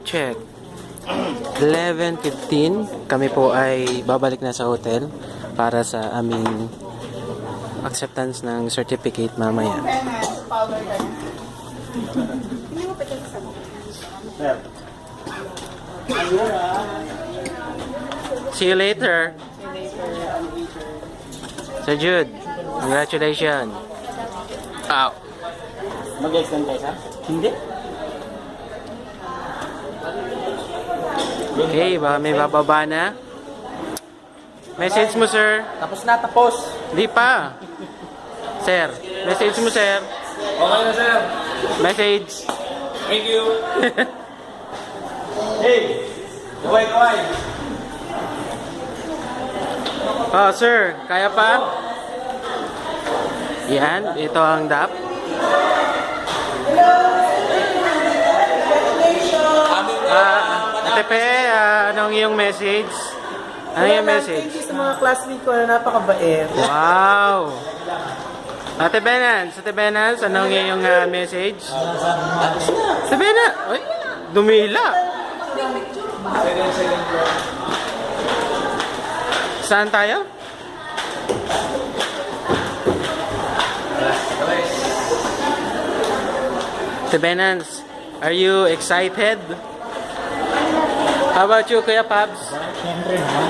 check. 11:15. Kami po ay babalik na sa hotel para sa aming acceptance ng certificate mamaya. See you later. Sir Jude, congratulations. Ow. Mag-extend kayo, sir? Hindi. Okay, baka may bababa na. Message mo, sir. Tapos na, tapos. Di pa. Sir, message mo, sir. Okay na, sir. Message. Thank you. Hey! Kaway! Oh, sir, kaya pa? Yan, ito ang DAP. Ate Pe, anong iyong message? Ano yung message? Thank you sa mga classmate ko na napakabait. Wow! Ate Benance, anong iyong message? Ate Benance, ay, dumila. Saan tayo? Ate Benance, are you excited? How about you, Kuya Pabs? Siyempre naman.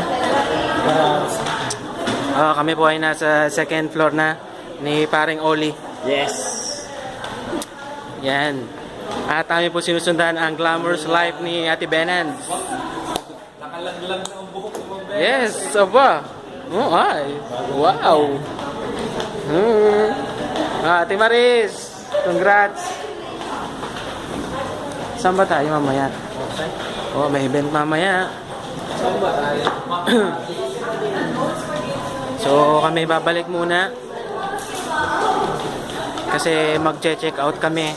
Kami po ay nasa second floor na ni paring Oli. Yes. Yan. At kami po sinusundan ang glamorous life ni Ate Benance. Nakalaglag na ang buhok mo, Ben. Yes, aba. Oh, ay. Wow. Ate Maris, congrats. Saan ba tayo mamaya? Oh, may event mamaya. So, kami babalik muna. Kasi mag-check out kami.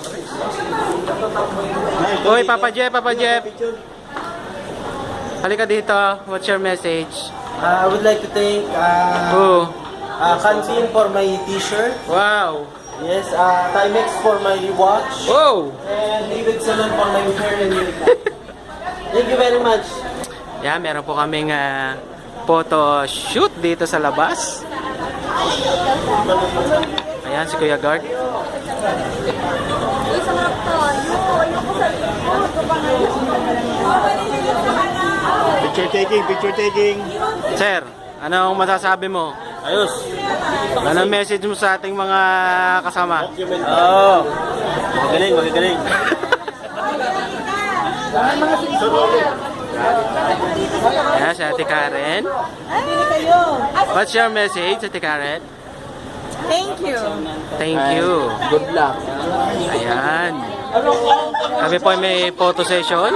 Uy, Papa Jeff. Halika dito. What's your message? I would like to thank Oh, Kansin for my t-shirt. wow. Yes, Timex for my watch. Oh! And David Salon for my hair and makeup. Thank you very much. Yeah, meron po kaming photo shoot dito sa labas. Ayan, si Kuya Guard. Picture taking. Sir, anong masasabi mo? Ayos. Anong message mo sa ating mga kasama? Oo. Magagaling. Ayan, si Ate Karen. What's your message, Ate Karen? Thank you. Thank you. Good luck. Ayan. Kami po ay may photo session.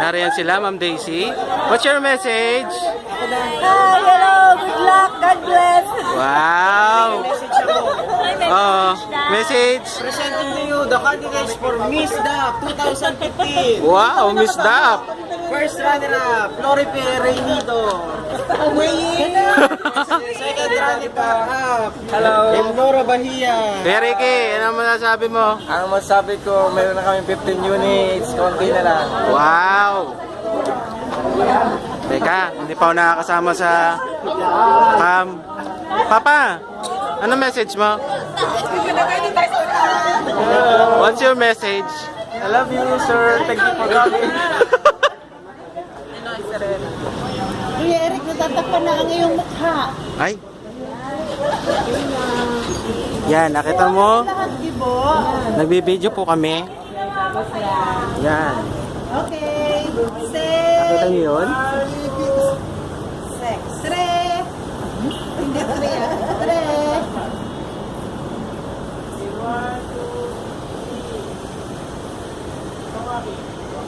Nariyan sila, Ma'am Daisy. What's your message? Hi, hello, good luck, God bless. Wow! Oh, message. Presenting to you the candidates for Miss DAP 2015. Wow, Miss Dap. First runner-up, Floripe Reynito. Second runner-up, Nora Bahia. Kuya Ricky, ano masasabi mo? Ang masasabi ko, meron na kami 15 units. Konti na lang. Wow! Teka, hindi pa ako nakakasama sa cam. Papa, ano message mo? What's your message? I love you, sir. Thank you for coming. Kuya Eric, natatakpan na ang iyong mukha. Ay. Yan, nakita mo? Lahat, Gibo. Nagbibideo po kami. Yan. Okay. Nakita niyo yun? Sex. Tre. Hindi tre. Tre.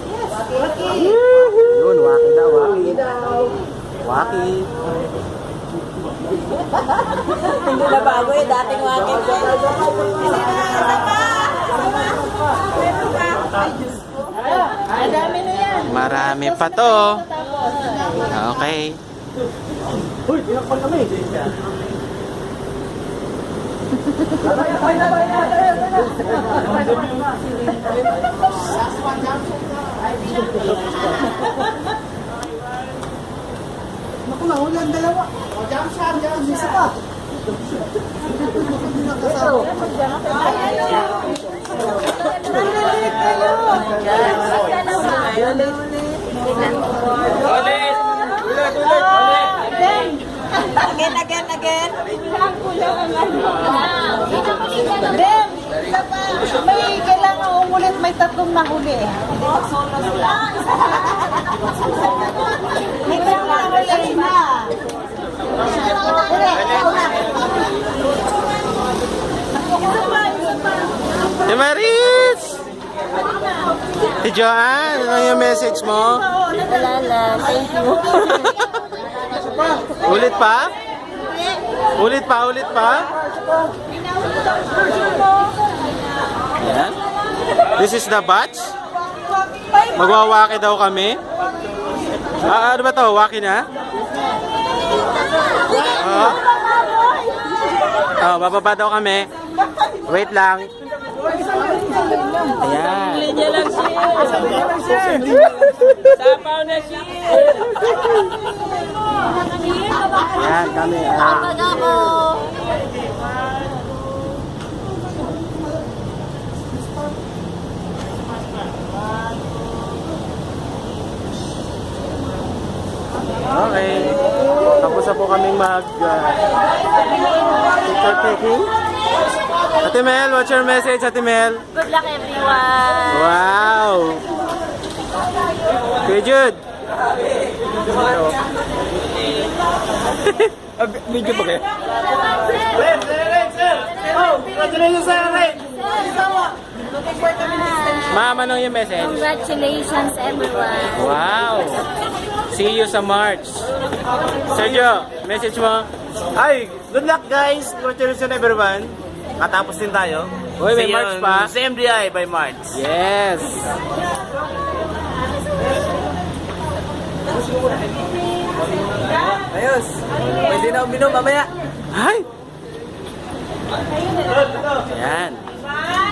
Yes. Okay. Yun, waki daw, waki. Waki. Hindi na bago eh. Dating wakit eh. Ang dami na yan. Marami pa to. Okay. Uy, pinakpan kami. Naku, nahuli ang dalawa. O, diyan siya, diyan. Isa pa. Again. Ben, may kailangan umulit, may tatlong nahuli. May tatlong nahuli na. Hey Maris! Hey Joanne, ano yung message mo? Wala lang, thank you. Ulit pa? Ulit pa? Ayan. This is the batch. Magwawaki daw kami. Ano ba to? Waki na? Bababa daw kami. Wait lang. Ayan. Linya lang siya. Sapaw na siya. Ayan kami. Okay. Tapos na po kaming picture taking. Ate Mel, what's your message, Ate Mel? Good luck, everyone. Wow! Kuya Jude! Video ba kayo? Ma'am, anong yung message? Congratulations, everyone. Wow! See you sa March. Sergio, message mo? Ay, good luck guys! Congratulations everyone! Katapos din tayo. Uy, may See you March on pa? CMDI by March. Yes! Ayos! Pwede na uminom mamaya. Ay! Ayan.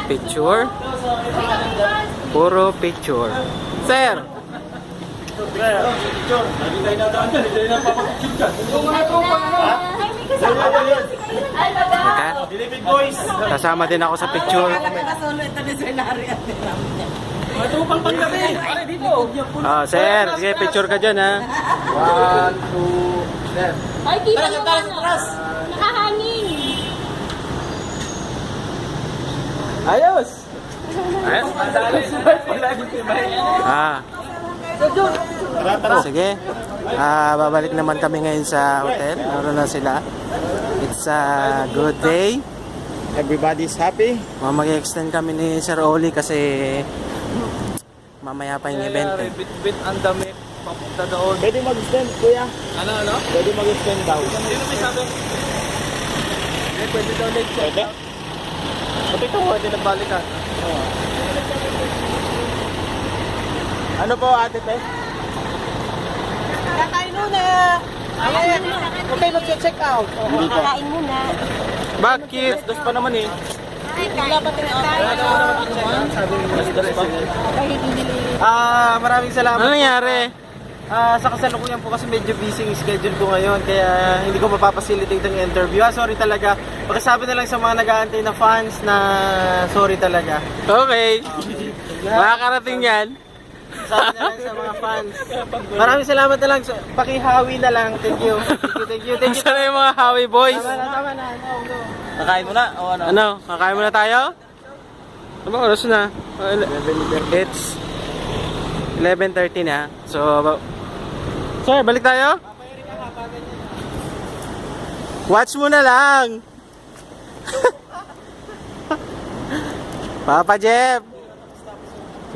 Picture. Puro picture. Sir! David Boys! Kasama din ako sa picture. Matupang panggabi! Pare dito! Sir, sige, picture ka dyan, ha? 1, 2, there. Ay, di ba naman? Nakahangin. Ayos! Sige. Babalik naman kami ngayon sa hotel. Naroon na sila. It's a good day. Everybody's happy. Mag-extend kami ni Sir Oli kasi mamaya pa yung event. Bit ang dami. Papunta doon. Pwede mag-extend, kuya. Ano? Pwede mag-extend daw. Sino may sabi? Pwede daw ulit. Pwede? Pati ito, pwede nagbalik ka. Ano po, ate Pe? Kakain muna. Ayan. Okay, mag-check out. Kakain muna. Bakit? Dos pa naman eh. Maraming salamat. Ano nangyari? Sa kasalukuyan po kasi medyo busy yung schedule ko ngayon kaya hindi ko mapapacilitate ang interview. Sorry talaga. Pakisabi na lang sa mga nag-aantay na fans na sorry talaga. Okay. Makakarating yan. Sabi na lang sa mga fans. Maraming salamat na lang. Pakihawi na lang. Thank you. Thank you. Saan na yung mga Hawi boys? Tama na. Nakain mo na? O ano? Ano? Kakain muna tayo? Ano ba oras na? It's 11:30 na. So, sir, balik tayo? Watch mo na lang. Papa Jeff.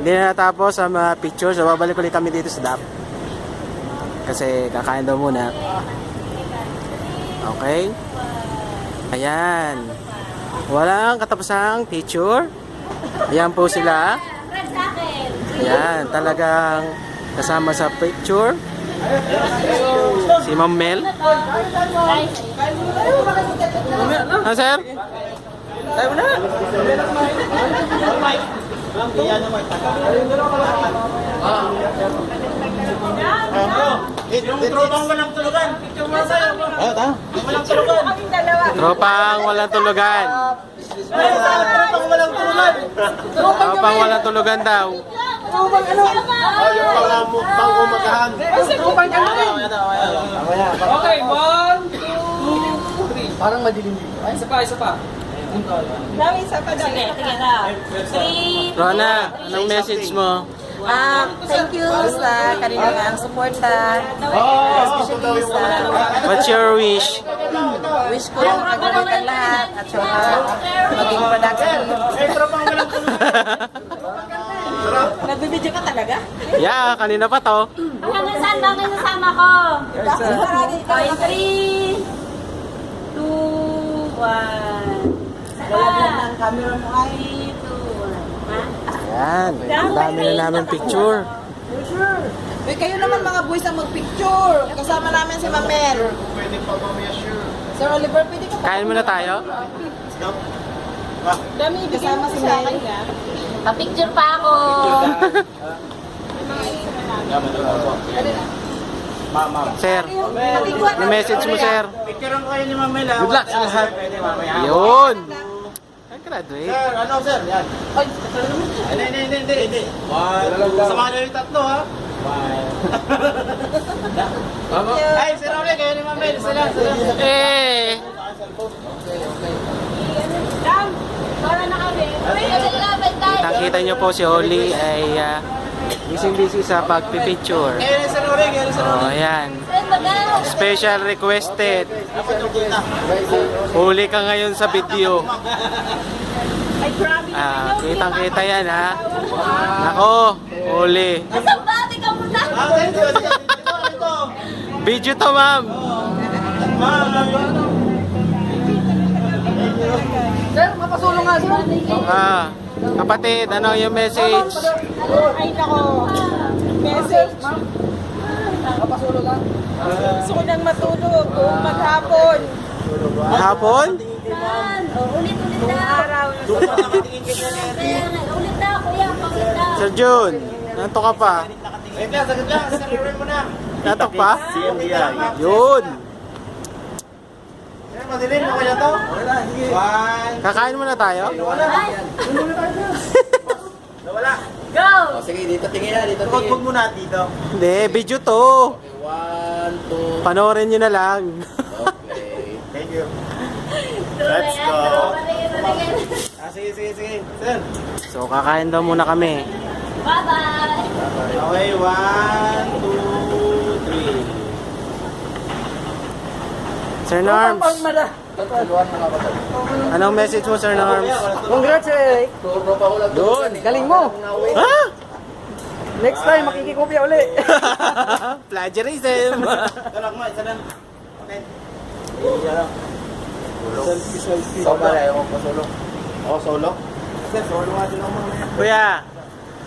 Hindi na natapos ang mga pictures. So, babalik ulit kami dito sa DAP. Kasi kakain daw muna. Okay. Ayan. Walang katapusang picture. Ayan po sila. Ayan, talagang kasama sa picture. Si Ma'am Mel. Ah, sir? Tayo na. Iyan naman. Yung tropang walang tulugan. Picture mo sa'yo. Walang tulugan. Tropang walang tulugan. Tropang walang tulugan. Tropang walang tulugan daw. Yung pang-umagahan. Okay, 1, 2, 3. Parang madilim dito. Ay, isa pa. Sige, sige na. 3, Rona, anong message mo? Thank you sa kanina nga ang suporta. Especially sa What's your wish? wish ko lang magabit ang lahat at saka maging productive. Nagbibidyo ka talaga? Yeah, kanina pa to. hanggang saan ba ang nasama ko? Okay, 3, 2, 1. Ang camera mo ay 3, 2, 1. Ayan, ang dami na namin picture. Uy, kayo naman mga boys ang magpicture. Kasama namin si Mamel. Pwede pa mamaya sure. Sir Oliver, pwede ka Kain muna tayo. kasama si Mel. Pa-picture pa ako. Sir, ano message mo, sir? Picturean ko kayo ni Mamel ha. Good luck sa lahat. Pwede mamaya. Yun. Ang graduate. Sir, ano sir? Yan. Hindi. Samahan nyo yung tatlo ha. Ay, sir Ole, kayo ni Mamel. Sila. Eh, Para na kami. nakita niyo po si Oli ay busy sa pagpipicture. Kayo ni sir Ole, kayo ni sir Ole. Oh, ayan. Special requested. Huli ka ngayon sa video. Kitang-kita yan, ha? Nako, huli. Saan ba? Tika mo na. Dito. Video to, ma'am. Sir, mapasulong nga sir. Kapatid, ano yung message? Ay, nako. Message. Mapasulong nga. Gusto ko nang matulog kung maghapon. Hapon? Ulit-ulit na. Araw. Ulit na, kuya. Ulit na. Sir Jun, nanto ka pa? Wait lang, sagad lang. Sir Ole mo na. Natok pa? CMDI. Yun. Sir, madilim mo kaya to? One. Kakain muna tayo? Nawala. Go! Sige, dito tingin na, dito Huwag muna dito. Hindi, video to. 1, 2, Panoorin nyo na lang. okay. Thank you. Let's go. Patingin. Sige. Sir. So, kakain daw muna kami. Bye-bye. Okay, 1, 2, 3. Sir Norms, Tatuluan mga kapatid. anong message mo, Sir Norms? Congrats eh. Turbo pa ulang. Doon. Galing mo. Ha? Next time, makikikopya uli. Plagiarism. Galak mo, isa lang. Okay. Isa lang. Selfie. So, pala, ayaw ko pasulong. Oh, solo? Sir, solo nga din ako mamaya. Kuya,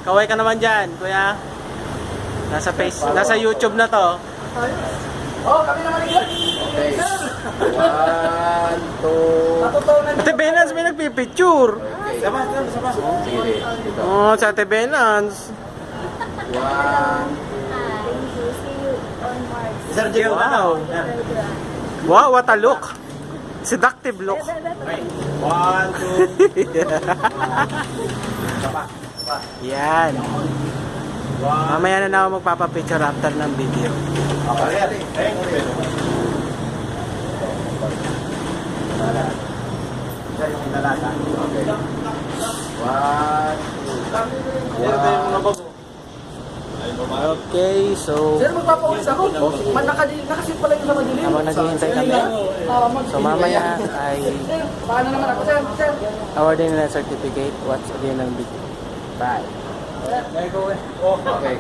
kaway ka naman dyan, kuya. Nasa YouTube na to. Oh, kami naman ikaw. Okay. 1, 2. Ate Benance may nagpipicture. Okay. Sama. Sige, dito. Oh, sa Ate Benance. 1, Sir, Diego, Wow. Yan. Wow, what a look. Seductive look. Okay. 1, 2. Yan. Mamaya na ako magpapapicture after ng video. Okay. Thank you. Sir, yung dalaga. Okay. 1, 2. Okay, so Sir, magpapaulis ako. Nakasit pala yung sa madilim. habang naghihintay kami, so mamaya ay Sir, paano naman ako, sir? Sir. awardin nila certificate. Watch again ng video. Bye. Okay.